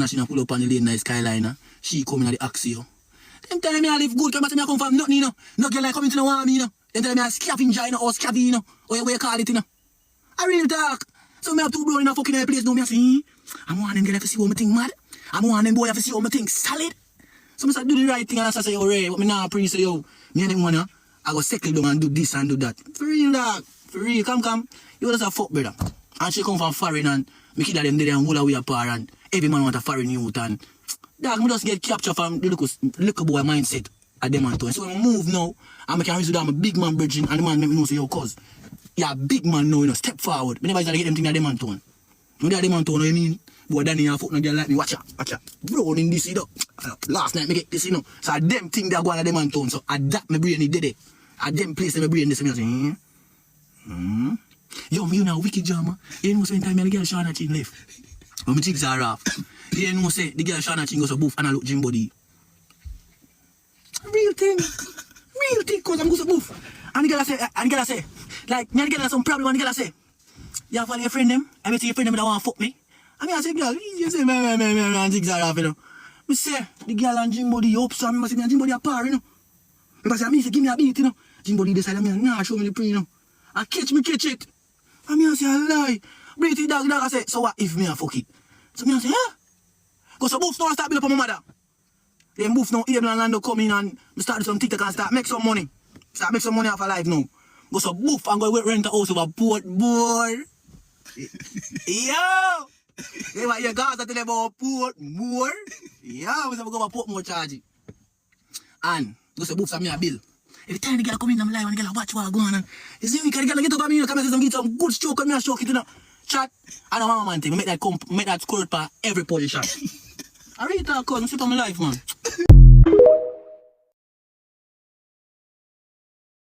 machine and pull up on the lane nice Skyliner. She coming at the Axio. Them tell me I live good, because I come from nothing, you know. No girl like coming to the army, you know. Them tell me I scavenger, you know, or scavvy, you know. Or you call it, you know. I real talk. So me have two bro in a fucking place, no me I say, I'm one them girl have to see what me think mad. I'm one them boy have to see what me think solid. So I say do the right thing and I say, yo, Ray, what me now pre say, yo, me and them one, I go settle down and do this and do that. For real, dog. For real, come. You just a fuck, brother. And she come from foreign and me kid them there and hold away apart and every man want a foreign youth and dog, me just get captured from the little boy mindset at them and so when I move now, and I can reach down, I'm a big man bridging and the man make me know say, yo, cuz, you're a big man now, you know, step forward. Me never used to get them things at them and tone. When they are them and tone, you know what I mean? Boy, Danny and fuck no girl like me, watch out. Bro, in this, you know. Last night, me get this, you know. So I them thing they are going at them and tone, so I that my brain, it did it. I them place my brain, this, and I say, Yo, me you know wicked drama. You know so time the girl Shauna Chin left. When my cheeks are off. You know say the girl Shauna Chin goes to boof and I look gym body. Real thing, cause I'm going to boof. And the girl say, like me and the girl have some problem and the girl say, you have your friend them, I bet your friend them that want to fuck me. And I say, girl, you say man, and cheeks are off, you know. Me say, the girl and gym body up, so I must say me and gym body apart, you know. Because I say, give me a beat, you know. Gym body decide me, nah, show me the pre, you know. And catch it. And me I say, I lie. Breathe it, dog, I say, so what if me I fuck it? So me I say, yeah. Because the boofs now start build up on my mother. Then boofs now, Abel and Lando come in and start some TikTok and start make some money. Start make some money off of life now. Go so boof and go rent a house over Port, boy. Yo! They want your guys that tell about Port, boy. Yo, we have to go over Port more charge. And go so boofs and me a bill. Every time the girl come in, I'm live and the girl watch what going on. You see me, the girl get over me, you know, come and say some good stroke and me a stroke it, you know. Chat. I don't want man thing, make that squirt for every position. I really talk, cause I'm sleep on my life, man.